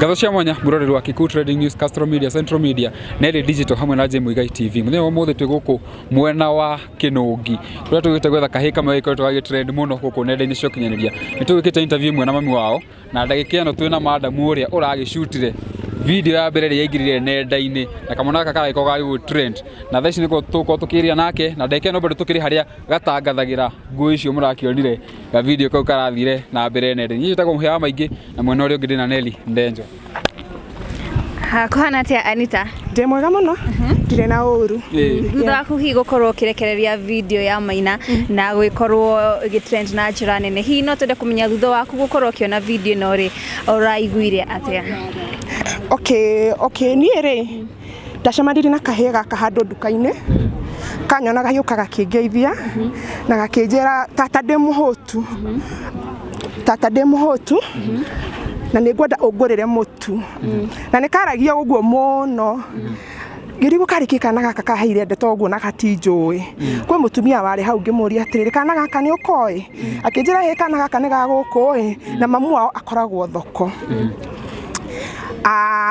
Gatho cia mwanya muroreri wa Kikuyu Trading News, Castro Media, Central Media, Nere Digital hamwe na Muigai TV. Muthenya mothe twi guku mwena wa Kinungi. Kuria tugite gwetha kahika mai ko twagi trend muno guku nenda-ini cio kinyaniria. Nitugikite interview mwe na mami wao na ndagika ino twina madam uria uragicutire video ya mbere yaigirire nenda-ini na kamona kaka iko gari trend na thaici niko tukiria nake na ndagika ino bado tukiri haria gatangathagira nguo icio murakionire ga video kau karathire na mbere nenda-ini. Nyitagwo muhea maingi na mwena uria ungi ndina Nelly Ndenjo. Kuhana atia Anita? Ndi mwega muno. Ndire na uru. Thutha waku hihi gukorwo kirekereria video ya Maina na gwikorwo gitrend na njira nene. Hihi no twende kumenya thutha waku gukorwo kiona video no ri uraiguire atia? Okay, niĩ rĩ ndacemanire na kahĩĩ gaka handũ nduka-inĩ kanyona gahiũka gakĩngeithia na gakĩnjĩra tata ndĩ mũhũtu na nĩngwenda ũngũrĩre mũtu na nĩkaragia ũguo mũno ngĩrigwo karĩ kana gaka kaheire ndeto ũguo na gatinjũĩ kwĩ mũtumia warĩ hau ngĩmũria atĩrĩrĩ kana gaka nĩ ũkoĩ akĩnjĩra hĩ kana gaka nĩ gagũkũĩ na mamu wao akoragwo thoko.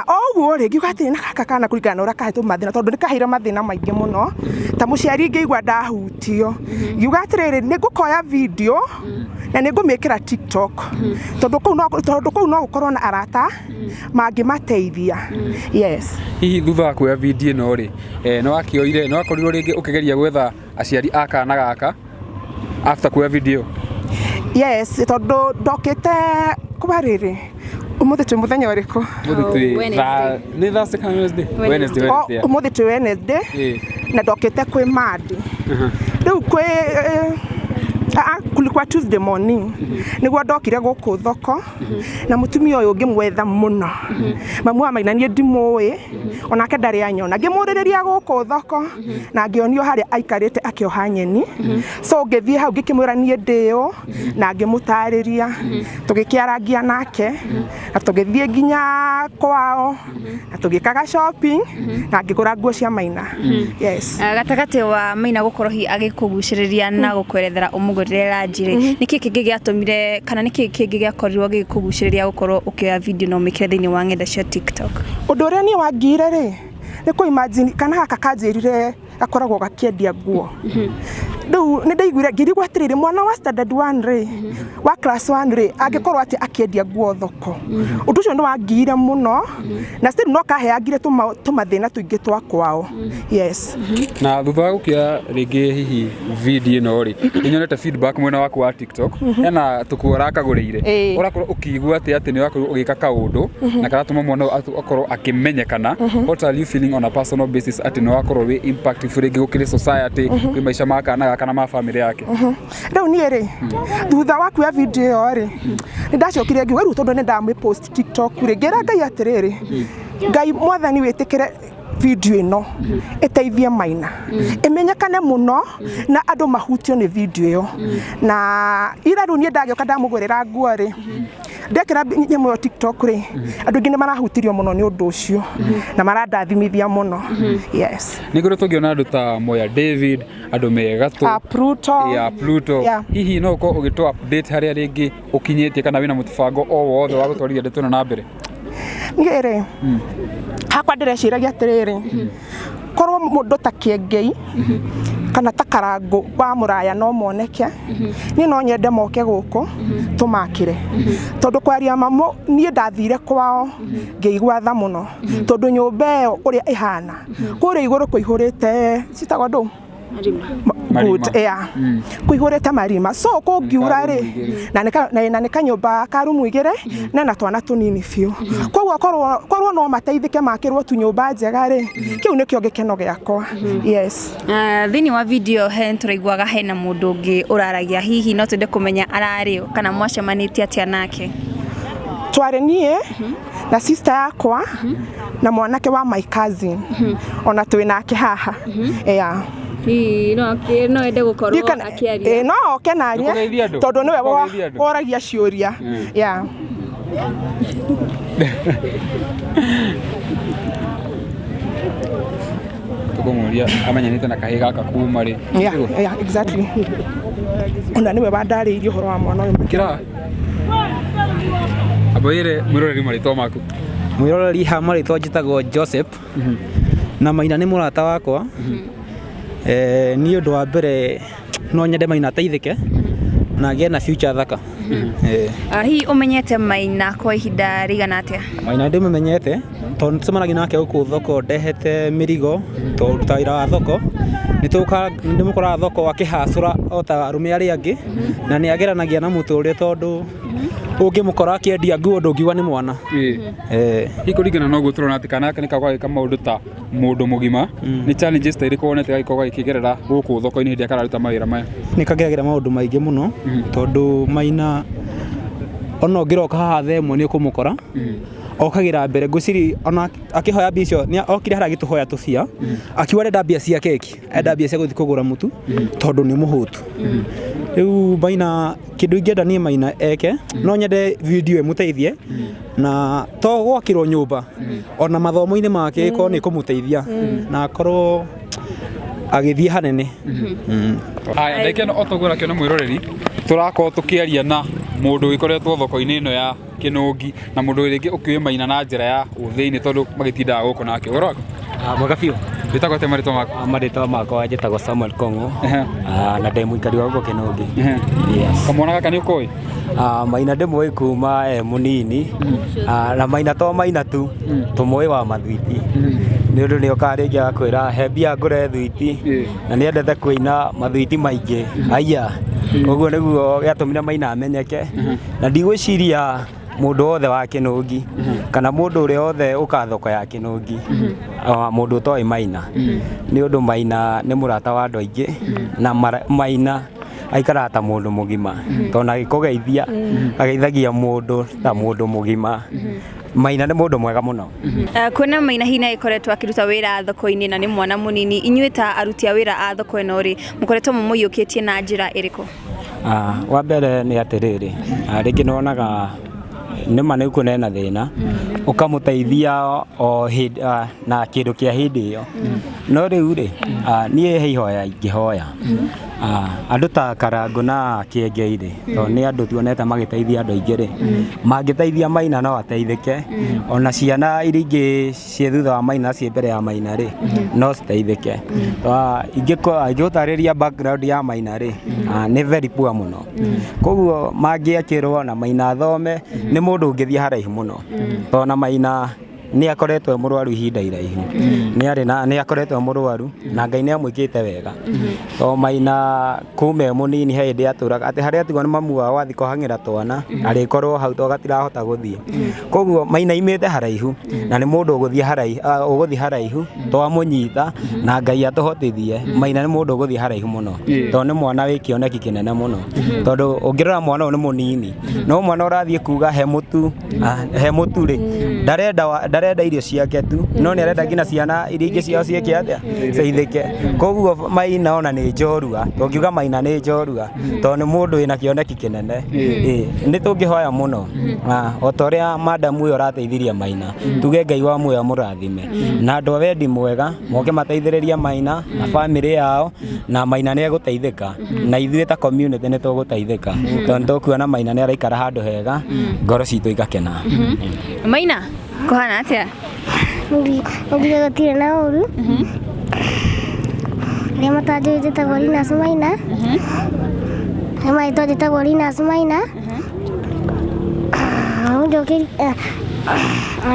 Oguo rĩ ngiuga atĩ na gaka kana kũringana na ũrĩa kahetwo mathĩna tondũ nĩkaheire mathĩna maingĩ mũno ta mũciari ngĩigua ndahutio ngiuga atĩrĩrĩ nĩngũkoya video na nĩngũmĩkĩra TikTok tondũ kũu no gũkorwo na arata mangĩmateithia. Yes. Hihi thutha wa kuoya video ĩno rĩ no wakĩoire no wakorirwo rĩngĩ ũkĩgeria gwetha aciari a kana gaka after kuoya video? Yes, tondũ ndokĩte kubarĩrĩ umuthi twi muthenya ũrĩkũ? Ni Thursday kana Wednesday? Wednesday. Umuthi twi Wednesday na ndokĩte kwĩ Madi. Rĩu kwĩ kulikuwa Tuesday morning niguo ndokire gũkũ thoko na mutumia ũyũ ngĩmwetha mũno mamu wa Maina niĩ ndimũĩ onake ndarĩ anyona ngĩmũrĩrĩria gũkũ thoko na ngĩonio harĩa aikarĩte akĩoha nyeni so ngĩthiĩ hau ngĩkĩmwĩra niĩ ndĩyo na ngĩmũtarĩria tũgĩkĩarangia nake na tũgĩthiĩ nginya kwao na tũgĩkaga shopping na ngĩgũra nguo cia Maina. Yes. Gatagatĩ wa Maina gũkorwo hi agĩkũgucĩrĩria na gũkwerethera ũmũgũrĩra njĩrĩ nĩkĩ kĩngĩ gĩatũmire kana nĩkĩ kĩngĩ gĩakorirwo gĩkũgucĩrĩria gũkorwo ũkĩoya video na ũmĩkĩre thĩinĩ wa ng'enda cia TikTok? Ũndũ ũrĩa niĩ wangire rĩ nĩ kũ imagine kana gaka kanjĩrire gakoragwo gakĩendia nguo. Rĩu nĩ ndaiguire ngĩrigwo atĩrĩrĩ mwana wa standard 1 rĩ wa class 1 rĩ angĩkorwo atĩ akĩendia nguo thoko. Ũndũ ũcio nĩ wangire mũno na still no kaheangire tũmathĩna tũingĩ twa kwao. Yes. Na thutha wa gũkĩoya rĩngĩ hihi video ĩno rĩ nĩnyonete feedback mwena waku wa TikTok hena tũkuo ũrakagũrĩire ũrakorwo ũkĩigua atĩ nĩ wakorwo ũgĩka kaũndũ na karatũma mwana akorwo akĩmenyekana. What are you feeling on a personal basis atĩ nĩ wakorwo wĩ impactful rĩngĩ gũkĩrĩ society kwĩ maica ma kana kana ma family yake? Rĩu niĩ rĩ thutha wa kuoya video ĩyo rĩ nĩ ndacokire ngiuga rĩu tondũ nĩ ndamĩpost TikTok rĩ ngĩra Ngai atĩrĩrĩ Ngai mwathani wĩtĩkĩre video ĩno ĩteithie Maina ĩmenyekane mũno na andũ mahutio nĩ video ĩyo na ira rĩu niĩ ndagĩoka ndamũgũrĩra nguo rĩ ndekĩra nyamũ ya TikTok rĩ andũ aingĩ nĩ marahutirio mũno nĩ ũndũ ũcio na marandathimithia mũno. Yes. Nĩ ngoro tũngĩona andũ ta Moya David andũ megatũ Pluto hihi no ũkorwo ũgĩtũ update harĩa rĩngĩ ũkinyĩtie kana wĩna mũtibango o wothe wa gũtwarithia ndeto na mbere? Niĩ rĩ hakwa ndĩreciragia atĩrĩrĩ korwo mũndũ ta Kĩengei kana ta Karangũ wa Mũraya no moneke niĩ no nyende moke gũkũ tũmakĩre tondũ kwaria mamu niĩ ndathire kwao ngĩigua tha mũno tondũ nyũmba ĩyo ũrĩa ĩhana kũrĩa igũrũ kũihũrĩte citagwo ndũ kuihũrĩte marima so kũngiura rĩ na nĩ kanyũmba ka rumu igĩrĩ na twana tũnini biũ koguo korwo no mateithĩke makĩrwo tu nyũmba njega rĩ kĩu nĩkĩo gĩkeno gĩakwa. Yes. Thĩinĩ wa video tũraiguaga hena mũndũ ũngĩ ũraragia hihi no twende kũmenya ararĩ o kana mwacemanĩtie atĩa nake? Twarĩ niĩ na sister yakwa na mwanake wa my cousin ona twĩ nake haha. No ende gũkorwo akĩaria? No oke na aria tondũ nĩwe woragia ciũria. Tũkũmũria amenyanĩte na kahĩĩ gaka kuma rĩ? Exactly. Ona nĩwe wandarĩirie ũhoro wa mwana ũyũ. Kĩra Aboire mwĩroreri marĩtwa maku? mwiroreri ha marĩtwa njĩtagwo Joseph na Maina nĩ mũrata wakwa nĩ ũndũ wa mbere no nyende Maina ateithĩke na agĩe na future thaka. Hihi ũmenyete Maina kwa ihinda rĩigana atĩa? Maina ndĩmũmenyete tondũ tũcemanagia nake gũkũ thoko ndehete mĩrigo tondũ wĩra wa thoko nĩndĩmũkoraga thoko akĩhacũra o ta arũme arĩa angĩ na nĩ ageranagia na mũtũrĩre tondũ ũngĩmũkora akĩendia nguo ndũngiuga nĩ mwana. Kũringana na ũguo tũrona atĩ kana gaka nĩ gagĩka maũndũ ta mũndũ mũgima, nĩ challenges ta irĩkũ wonete gagĩkorwo gakĩgerera gũkũ thoko-inĩ hĩndĩ ĩrĩa kararuta mawĩra maya? Nĩ kageragĩra maũndũ maingĩ mũno tondũ Maina ona ũngĩroka haha thaa ĩmwe nĩ ũkũmũkora okagĩra mbere ngwĩciria ona akĩhoya mbia icio nĩ okire harĩa agĩtũhoya tũbia akiuga arenda mbia cia keki, enda mbia cia gũthiĩ kũgũra mũtu tondũ nĩ mũhũtu. Rĩu Maina kĩndũ ingĩenda niĩ Maina eke no nyende video ĩmũteithie na to gwakĩrwo nyũmba ona mathomo-inĩ make ĩkorwo nĩ kũmũteithia na akorwo agĩthiĩ hanene. Aya ndeke no otogora kĩona mwĩroreri tũrakorwo tũkĩaria na mũndũ ũgĩkoretwo thoko-inĩ ĩno ya Kĩnũngi na mũndũ rĩngĩ ũkĩoĩ Maina na njĩra ya ũthĩinĩ tondũ magĩtindaga gũkũ nake. Ũhoro waku? Mwega biũ. Wĩtagwo atĩa marĩtwa maku? Marĩtwa makwa njĩtagwo Samuel Kong'o na ndĩ mũikari wa gũkũ Kĩnũngi. Kamwana gaka nĩ ũkũĩ? Maina ndĩmũĩ kuma mũnini na Maina to Maina tu tũmũĩ wa mathwiti nĩ ũndũ nĩ okaga rĩngĩ agakwĩra he mbia ngũre thwiti na nĩ endete kũina mathwiti maingĩ aya. Ũguo nĩguo gĩatũmire Maina amenyeke na ndigwĩciria mũndũ wothe wa Kĩnũngi kana mũndũ ũrĩa wothe ũka thoko ya Kĩnũngi mũndũ ũtoĩ Maina nĩ ũndũ Maina nĩ mũrata wa andũ aingĩ na Maina aikaraga ta mũndũ mũgima tondũ agĩkũgeithia ageithagia mũndũ ta mũndũ mũgima. Maina nĩ mũndũ mwega mũno. Kuona Maina hina ĩkoretwo akĩruta wĩra thoko-inĩ na nĩ mwana mũnini, inyuĩ ta aruti a wĩra a thoko ĩno rĩ mũkoretwo mũmũiyũkĩtie na njĩra ĩrĩkũ? Wa mbere nĩ atĩrĩrĩ, rĩngĩ nĩwonaga nĩma nĩ kuona ena thĩna ũkamũteithia o na kĩndũ kĩa hĩndĩ ĩyo no rĩu rĩ niĩ he ihoya ingĩhoya andũ ta Karangũ na Kĩengei rĩ tondũ nĩ andũ tuonete magĩteithia andũ aingĩ rĩ mangĩteithia Maina no ateithĩke ona ciana iria ingĩ ciĩ thutha wa Maina ciĩ mbere ya Maina rĩ no citeithĩke. Ingĩgũtarĩria background ya Maina rĩ nĩ very poor mũno, koguo mangĩakĩrwo na Maina athome nĩ mũndũ ũngĩthiĩ haraihu mũno tondũ na Maina nĩ akoretwo mũrwaru ihinda iraihu nĩ akoretwo mũrwaru na Ngai nĩ amwĩkĩte wega tondũ Maina kuma mũnini he hĩndĩ atũraga atĩ harĩa atigwo nĩ mamu wao athiĩ kũhang'ĩra twana arĩkorwo hau tondũ gatirahota gũthiĩ. Koguo Maina imĩte haraihu na nĩ mũndũ ũgũthiĩ haraihu twamũnyita na Ngai atũhotithie. Maina nĩ mũndũ ũgũthiĩ haraihu mũno tondũ nĩ mwana wĩ kĩoneki kĩnene mũno tondũ ũngĩrora mwana ũyũ nĩ mũnini no mwana ũrathiĩ kuga he mũtu rĩ ndarenda irio ciake tu no nĩ arenda nginya ciana iria ingĩ ciao ciĩke atĩa ceithĩke. Koguo Maina ona nĩ njorua tũngiuga Maina nĩ njorua tondũ nĩ mũndũ wĩna kĩoneki kĩnene. Nĩ tũngĩhoya mũno o ta ũrĩa madamu ũyũ arateithirie Maina tuge Ngai wa muoyo mũrathime na andũ a wendi mwega moke mateithĩrĩrie Maina na bamĩrĩ yao na Maina nĩ egũteithĩka na ithuĩ ta community nĩ tũgũteithĩka tondũ tũkuona Maina nĩ araikara handũ hega ngoro citũ igakena. Maina kũhana atĩa? Ũguo gũtirĩ na ũru rĩa matanjũ njĩtagwo Linus Maina rĩa maitwo njĩtagwo Linus Maina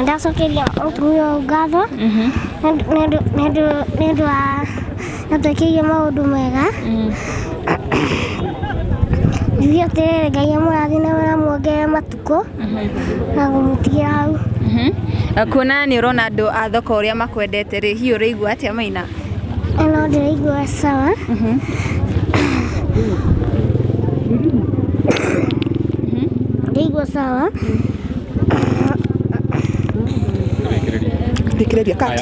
ndacokeria mũtumia ũyũ ngatho nĩ ũndũ wa natwĩkĩire maũndũ mega njuge atĩrĩrĩ Ngai amũrathime na muongerere matukũ na gũmũtigĩra hau. Kuona nĩ ũrona andũ a thoko ũrĩa makwendete rĩ hihi ũraigua atĩa Maina? No ndĩraigua sawa ndĩraigua sawa.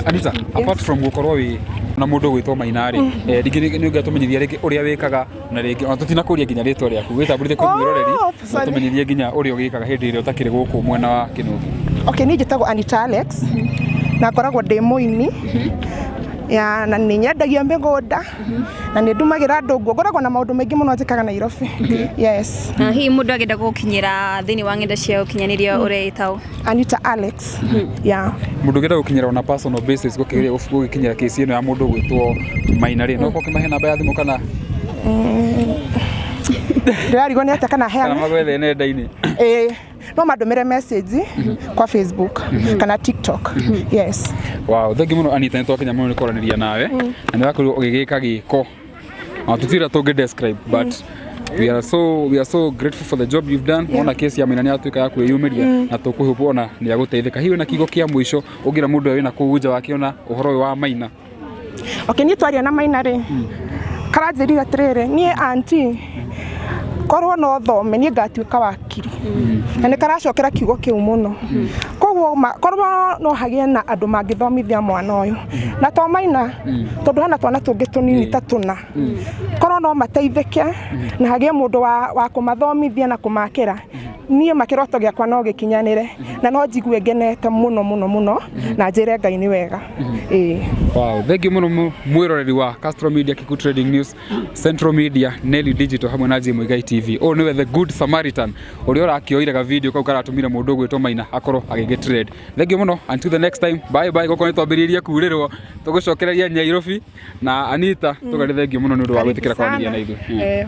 Anita, apart from gũkorwo wĩ na mũndũ gwĩtwo Maina rĩ rĩngĩ nĩ ũngĩatũmenyithia rĩngĩ ũrĩa wĩkaga na rĩngĩ ona tũtinakũria nginya rĩtwa rĩaku wĩtambũrĩte kwĩ mwĩroreri tũmenyithie nginya ũrĩa ũgĩkaga hĩndĩ ĩrĩa ũtakĩrĩ gũkũ mwena wa Kĩnũngi. Okay, niĩ njĩtagwo Anita Alex na ngoragwo ndĩ mũini ya na nĩ nyendagia mĩgũnda na nĩ ndumagĩra andũ nguo ngoragwo na maũndũ maingĩ mũno njĩkaga Nairobi. Yes. Hihi mũndũ agenda gũkinyĩra thĩinĩ wa ng'enda cia ũkinyanĩria ũrĩa ĩtagwo Anita Alex. Yeah. Mũndũ ũngĩenda gũkinyĩra on a personal basis gũkinyĩra kesi ĩno ya mũndũ gwĩtwo Maina rĩ no ũkorwo ũkĩmahe namba ya thimũ kana ndĩrarigwo nĩ atĩa kana heana magwethe nenda-inĩ? No mandũmĩre message kwa Facebook kana TikTok. Yes. Wow, thank you mũno Anita, nĩ twakinya mũno nĩ kwaranĩria nawe na nĩ wakorirwo ũgĩgĩka gĩko tũtira tũngĩ describe but we are so grateful for the job you've done. Ona kesi ya Maina nĩ atuĩka ya kwĩyumĩria na tũkũhope ona nĩ agũteithĩka. Hihi na kiugo kĩa mũico ũngira mũndũ ũyũ wĩna kũu nja wakiona ũhoro ũyũ wa Maina? Okay, niĩ twaria na Maina rĩ karanjĩrire atĩrĩrĩ niĩ auntie korwo no thome niĩ ngatuĩka wakiri na nĩ karacokera kiugo kĩu mũno. Koguo korwo no hagĩe na andũ mangĩthomithia mwana ũyũ na to Maina tondũ hana twana tũngĩ tũnini ta tũna korwo no mateithĩke na hagĩe mũndũ wa kũmathomithia na kũmakĩra niĩ makĩroto gĩakwa no gĩkinyanĩre na no njigue ngenete mũno mũno mũno na njĩre Ngai nĩ wega. Wow, thank you mũno mwĩroreri wa Castro Media, Kikuyu Trading News, Central Media, Nelly Digital hamwe na Muigai TV. O niwe the good Samaritan ũrĩa ũrakĩoire ga video kau karatũmire mũndũ gwĩtwo Maina akorwo agĩgĩ trade. Thank you mũno, until the next time, bye bye. Gũkũ nĩ twambĩrĩria kuurĩrwo tũgũcokereria Nairobi na Anita tũgarĩ thank you mũno nĩ ũndũ wa gwĩtĩkĩra kwaranĩria na ithuĩ.